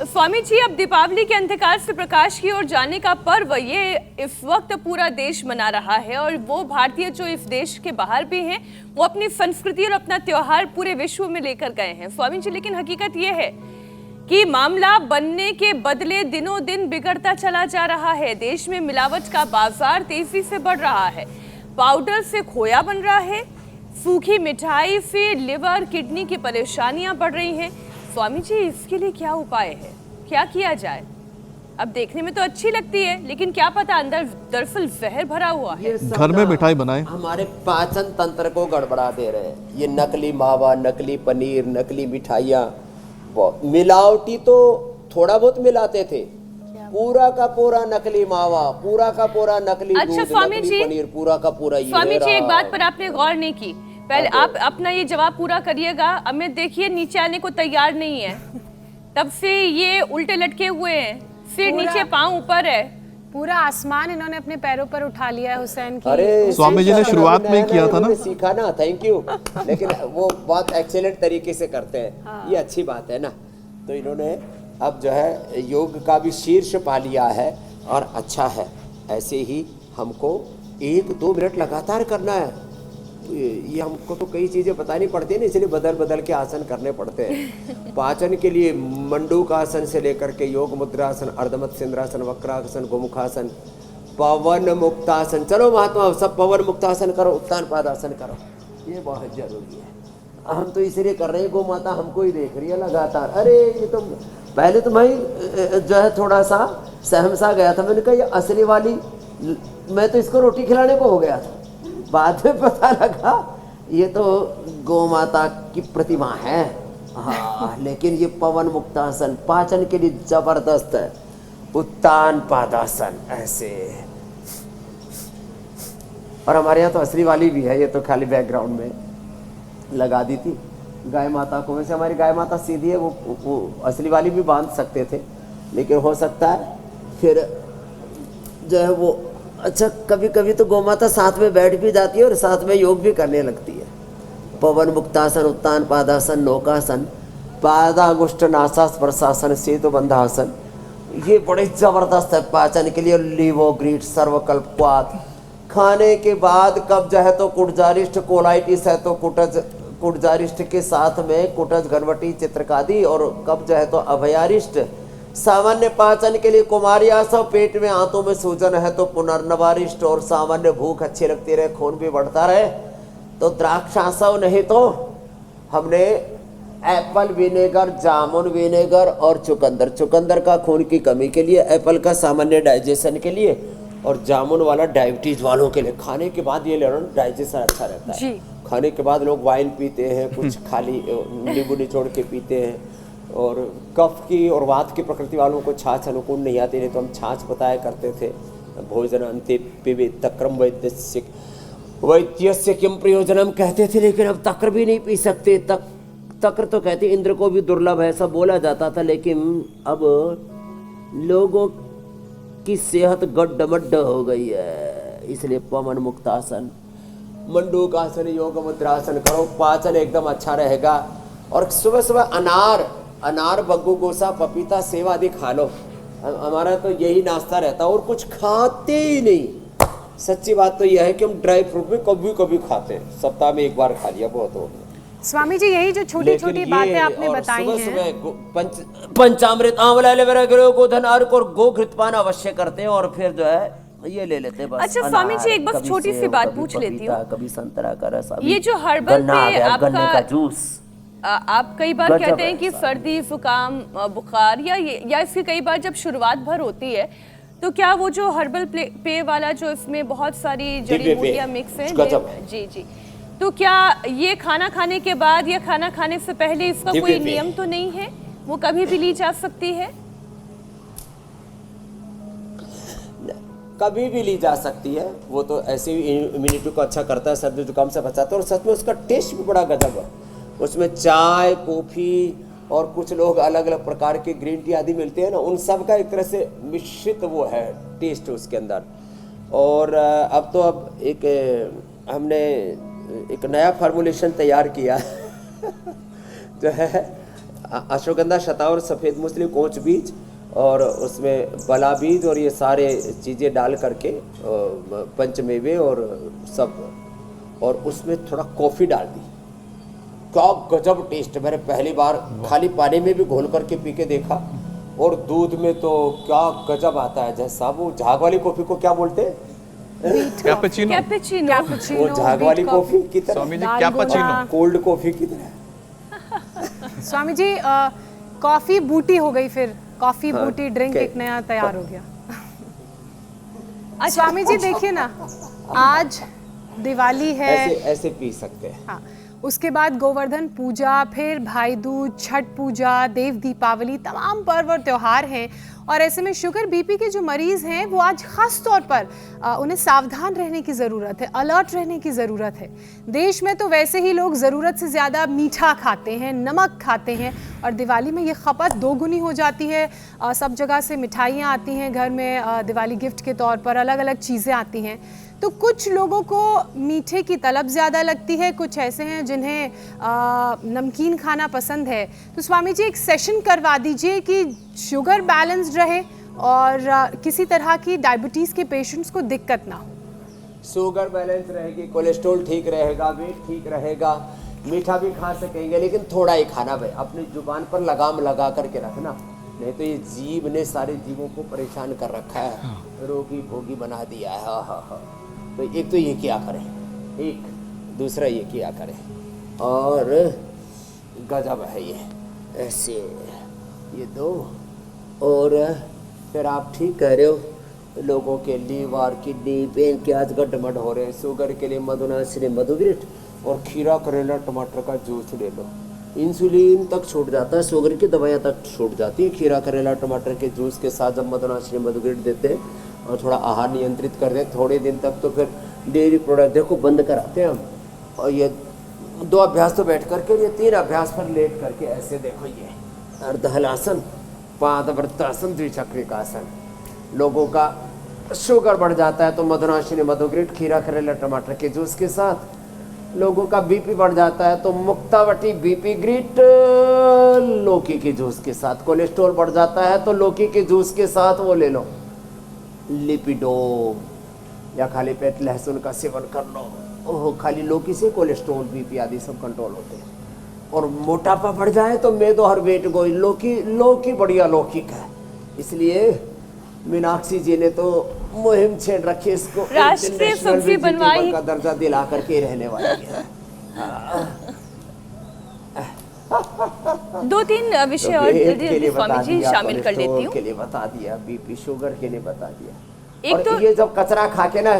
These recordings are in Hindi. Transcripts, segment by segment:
स्वामी जी, अब दीपावली के अंधकार से प्रकाश की ओर जाने का पर्व ये इस वक्त पूरा देश मना रहा है और वो भारतीय जो इस देश के बाहर भी हैं वो अपनी संस्कृति और अपना त्योहार पूरे विश्व में लेकर गए हैं स्वामी जी। लेकिन हकीकत ये है कि मामला बनने के बदले दिनों दिन बिगड़ता चला जा रहा है। देश में मिलावट का बाजार तेजी से बढ़ रहा है। पाउडर से खोया बन रहा है, सूखी मिठाई से लिवर किडनी की परेशानियां बढ़ रही हैं। स्वामी जी, इसके लिए क्या उपाय है, क्या किया जाए? अब देखने में तो अच्छी लगती है लेकिन क्या पता अंदर दरअसल जहर भरा हुआ है। घर में मिठाई बनाएं, हमारे पाचन तंत्र को गड़बड़ा दे रहे हैं। ये नकली मावा, नकली पनीर, नकली मिठाइयाँ, मिलावटी तो थोड़ा बहुत मिलाते थे, पूरा का पूरा नकली मावा, पूरा का पूरा नकली अच्छा दूध, स्वामी नकली जी, पनीर, पूरा का पूरा ये स्वामी जी, एक बात पर आपने गौर नहीं की। पहले आप अपना ये जवाब पूरा करिएगा। अमित देखिए नीचे आने को तैयार नहीं है, तब से ये उल्टे लटके हुए हैं, सिर नीचे पांव ऊपर है, पूरा आसमान इन्होंने अपने पैरों पर उठा लिया है हुसैन की। अरे स्वामी जी ने शुरुआत में ही किया था ना, सीखा ना, थैंक यू। लेकिन वो बहुत एक्सीलेंट तरीके से करते हैं। हाँ। ये अच्छी बात है ना। तो इन्होंने अब जो है योग का भी शीर्ष पा लिया है और अच्छा है। ऐसे ही हमको 1-2 मिनट लगातार करना है। ये हमको तो कई चीज़ें बतानी पड़ती है ना, इसलिए बदल बदल के आसन करने पड़ते हैं। पाचन के लिए मंडूक आसन से लेकर के योग मुद्रासन, अर्धमत सिंद्रासन, वक्रासन, गोमुखासन, पवन मुक्तासन। चलो महात्मा सब पवन मुक्तासन करो, उत्तान पादासन करो, ये बहुत जरूरी है। हम तो इसलिए कर रहे हैं, गो माता हमको ही देख रही है लगातार। अरे ये तो पहले तो मैं जो है थोड़ा सा सहम सा गया था। मैंने कहा ये असली वाली, मैं तो इसको रोटी खिलाने को हो गया था। बाद में पता लगा ये तो गौ माता की प्रतिमा है। हाँ, लेकिन ये पवन मुक्तासन पाचन के लिए जबरदस्त है। उत्तान पादासन ऐसे, और हमारे यहाँ तो असली वाली भी है, ये तो खाली बैकग्राउंड में लगा दी थी गाय माता को। वैसे हमारी गाय माता सीधी है, वो असली वाली भी बांध सकते थे, लेकिन हो सकता है फिर जो है वो अच्छा, कभी कभी तो गौ माता साथ में बैठ भी जाती है और साथ में योग भी करने लगती है। पवन मुक्तासन, उत्तान पादासन, नौकासन, पादागुष्ठ नासास्पर्शासन, सेतु बंधासन, ये बड़े जबरदस्त है पाचन के लिए। लीवो ग्रीट, सर्वकल्प क्वाथ। खाने के बाद कब्ज है तो कुटजारिष्ठ, कोलाइटिस है तो कुटजारिष्ठ के साथ में कुटज, घनवटी, चित्रकादि, और कब्ज है तो अभयारिष्ट। सामान्य पाचन के लिए कुमारियासव, पेट में आंतों में सूजन है तो पुनर्नवारिष्ट, और सामान्य भूख अच्छी लगती रहे, खून भी बढ़ता रहे तो द्राक्षासव। नहीं तो हमने एप्पल विनेगर, जामुन विनेगर और चुकंदर, चुकंदर का खून की कमी के लिए, एप्पल का सामान्य डाइजेशन के लिए, और जामुन वाला डायबिटीज वालों के लिए। खाने के बाद ये लेना, डाइजेशन अच्छा रहता है। खाने के बाद लोग वाइन पीते हैं, कुछ खाली नींबू निचोड़ के पीते हैं, और कफ की और वात की प्रकृति वालों को छाछ अनुकूल नहीं आती, नहीं तो हम छाछ बताया करते थे। भोजन अंते पिबेत तक्रम वैद्यस्य किम प्रयोजनम कहते थे, लेकिन अब तक्र भी नहीं पी सकते। तक्र तो कहते इंद्र को भी दुर्लभ है, ऐसा बोला जाता था, लेकिन अब लोगों की सेहत गड्ढमड्ढ हो गई है। इसलिए पवन मुक्तासन, मंडूक आसन, योग मुद्रासन करो, पाचन एकदम अच्छा रहेगा। और सुबह सुबह अनार, बग्गू गोसा, पपीता, सेव आदि खा लो। हमारा तो यही नाश्ता रहता है और कुछ खाते ही नहीं। सच्ची बात तो यह है कि हम ड्राई फ्रूट भी कभी कभी खाते हैं, सप्ताह में 1 बार खा लिया, बहुत हो गया। स्वामी जी, यही जो छोटी छोटी बातें आपने बताई हैं, सुबह पंचामृत, आंवला, एलोवेरा, गोधन, अर्क और गो घृतपान अवश्य करते हैं, और फिर जो है ये ले लेते हैं बस। अच्छा स्वामी जी, एक बस छोटी सी बात पूछ लेती हूँ, कभी संतरा का रस, ये जो हर्बल पे गन्ने का जूस, आप कई बार कहते हैं कि सर्दी, जुकाम, बुखार या इसकी कई बार जब शुरुआत भर होती है, तो क्या वो जो हर्बल पे वाला जो इसमें बहुत सारी जड़ी बूटियां मिक्स हैं, जी, तो क्या ये खाना खाने के बाद या खाना खाने से पहले इसका कोई नियम तो नहीं है? वो कभी भी ली जा सकती है? कभी भी ली जा सकती है। वो तो ऐसे ही इम्यूनिटी को अच्छा करता है, सर्दी जुकाम से बचाता है, और सच में उसका टेस्ट भी बड़ा गजब है। उसमें चाय, कॉफ़ी और कुछ लोग अलग अलग प्रकार के ग्रीन टी आदि मिलते हैं ना, उन सब का एक तरह से मिश्रित वो है टेस्ट उसके अंदर। और अब हमने एक नया फार्मूलेशन तैयार किया जो है अश्वगंधा, शतावर, सफ़ेद मूसली, कोच बीज और उसमें बला बीज और ये सारे चीज़ें डाल करके पंचमेवे और सब, और उसमें थोड़ा कॉफ़ी डाल दी। क्या गजब टेस्ट, मैंने पहली बार खाली पानी में भी घोल करके पी के देखा और दूध में तो क्या गजब आता है। जैसा वो झाग वाली कॉफ़ी को क्या बोलते हैं? कैपेचिनो। कैपेचिनो। वो झाग वाली कॉफ़ी की तरह, Swami ji cappuccino. Cold coffee की तरह। स्वामी जी कॉफी बूटी हो गई, फिर कॉफी हाँ, बूटी ड्रिंक क्या- एक नया तैयार हो गया। स्वामी जी देखिए ना, आज दिवाली है, ऐसे पी सकते हैं। हाँ, उसके बाद गोवर्धन पूजा, फिर भाई दूज, छठ पूजा, देव दीपावली, तमाम पर्व और त्योहार हैं। और ऐसे में शुगर बीपी के जो मरीज़ हैं वो आज ख़ास तौर पर उन्हें सावधान रहने की ज़रूरत है, अलर्ट रहने की ज़रूरत है। देश में तो वैसे ही लोग ज़रूरत से ज़्यादा मीठा खाते हैं, नमक खाते हैं, और दिवाली में ये खपत दोगुनी हो जाती है। सब जगह से मिठाइयाँ आती हैं घर में, दिवाली गिफ्ट के तौर पर अलग अलग चीज़ें आती हैं। तो कुछ लोगों को मीठे की तलब ज़्यादा लगती है, कुछ ऐसे हैं जिन्हें नमकीन खाना पसंद है। तो स्वामी जी एक सेशन करवा दीजिए कि शुगर बैलेंस्ड रहे और किसी तरह की डायबिटीज़ के पेशेंट्स को दिक्कत ना हो। शुगर बैलेंस रहेगी, कोलेस्ट्रॉल ठीक रहेगा, वेट ठीक रहेगा, मीठा भी खा सकेंगे लेकिन थोड़ा ही खाना भाई, अपनी जुबान पर लगाम लगा करके रखना, नहीं तो ये जीव ने सारे जीवों को परेशान कर रखा है, रोगी भोगी बना दिया है। हाँ हाँ हाँ। तो एक तो ये क्या करें, एक दूसरा ये क्या करें, और गजब है ये, ऐसे ये दो, और फिर आप ठीक कह रहे हो, लोगों के लीवर, किडनी, पेन के आज गड्ढमड हो रहे हैं। शुगर के लिए मधुनाशिनी मधुग्रिट और खीरा, करेला, टमाटर का जूस ले लो, इंसुलिन तक छूट जाता है, शुगर की दवाइयाँ तक छूट जाती है। खीरा, करेला, टमाटर के जूस के साथ जब मधुनाशिनी मधुग्रिट देते हैं और थोड़ा आहार नियंत्रित कर दें थोड़े दिन तक, तो फिर डेयरी प्रोडक्ट देखो बंद कराते हैं हम। और ये 2 अभ्यास तो बैठ करके, ये 3 अभ्यास पर लेट करके, ऐसे देखो, ये अर्धहलासन, पादवृत्तासन, द्विचक्रिकासन। लोगों का शुगर बढ़ जाता है तो मधुनाशिनी मधुग्रिट, खीरा, करेला, टमाटर के जूस के साथ। लोगों का बीपी बढ़ जाता है तो मुक्तावटी बीपी ग्रिट, लौकी के जूस के साथ। कोलेस्ट्रॉल बढ़ जाता है तो लौकी के जूस के साथ वो ले लो लिपिडोम, या खाली पेट लहसुन का सेवन कर लो। ओह, खाली लौकी से कोलेस्ट्रॉल, बीपी आदि सब कंट्रोल होते हैं। और मोटापा बढ़ जाए तो मेदो हर वेट गोई, लौकी बढ़िया लौकिक है। इसलिए मीनाक्षी जी ने तो मुहिम छेड़ रखी, इसको राष्ट्रीय सब्जी बनवाई का दर्जा दिला करके रहने वाली है। 2-3 विषय और जल्दी स्वामी जी शामिल कर लेती हूँ। के लिए बता दिया, बीपी शुगर के लिए बता दिया। एक और तो ये जब कचरा खा के ना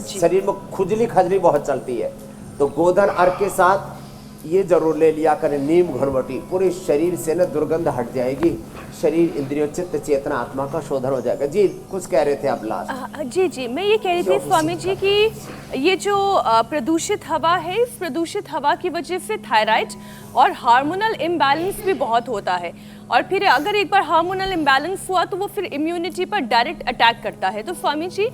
शरीर में खुजली खजली बहुत चलती है, तो गोधन अर्क के साथ ये जरूर ले लिया करें, नीम घुलवटी, पूरे शरीर से ना दुर्गंध हट जाएगी, शरीर, इंद्रियों, चित्त, चेतना, आत्मा का शोधन हो जाएगा। जी कुछ कह रहे थे आप लास्ट? जी मैं ये कह रही थी स्वामी जी कि ये जो प्रदूषित हवा है, इस प्रदूषित हवा की वजह से थायराइड और हार्मोनल इम्बैलेंस भी बहुत होता है, और फिर अगर एक बार हार्मोनल इम्बैलेंस हुआ तो वो फिर इम्यूनिटी पर डायरेक्ट अटैक करता है। तो स्वामी जी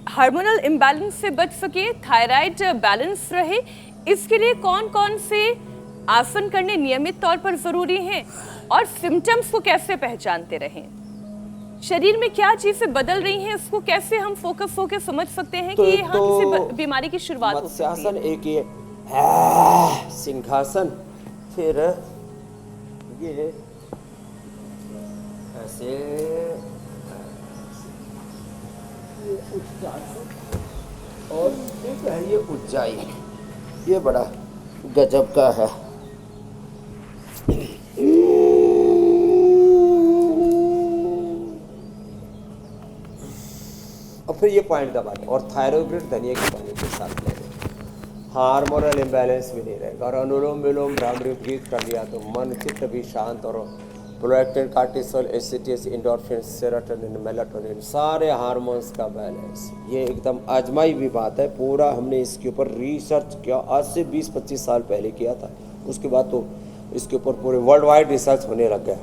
हार्मोनल इम्बैलेंस से बच सके, थायराइड बैलेंस रहे, इसके लिए कौन कौन से आसन करने नियमित तौर पर जरूरी हैं, और सिम्टम्स को कैसे पहचानते रहें, शरीर में क्या चीजें बदल रही हैं, उसको कैसे हम फोकस होकर समझ सकते हैं कि यहाँ किसी बीमारी की शुरुआत हो सकती है। मत्स्यासन एक ये सिंहासन, फिर ये ऐसे, ये उच्चासन, और एक है ये उज्जाई, ये बड़ा गजब का है। और फिर ये पॉइंट दबा दें, और थायरोग्रिड धनिया के पानी के साथ ले लें, हार्मोनल इम्बैलेंस भी नहीं रहेगा। और अनुलोम विलोम भ्रामरी ब्रीथ कर लिया तो मन चित्त भी शांत, और प्रोलैक्टिन, कार्टिसोल, एसिटिस, एंडोर्फिन, सेरोटोनिन, मेलाटोनिन, सारे हार्मोन्स का बैलेंस, ये एकदम आजमाई हुई बात है। पूरा हमने इसके ऊपर रिसर्च किया, आज से 20-25 साल पहले किया था, उसके बाद तो इसके ऊपर पूरे वर्ल्ड वाइड रिसर्च होने लग गया।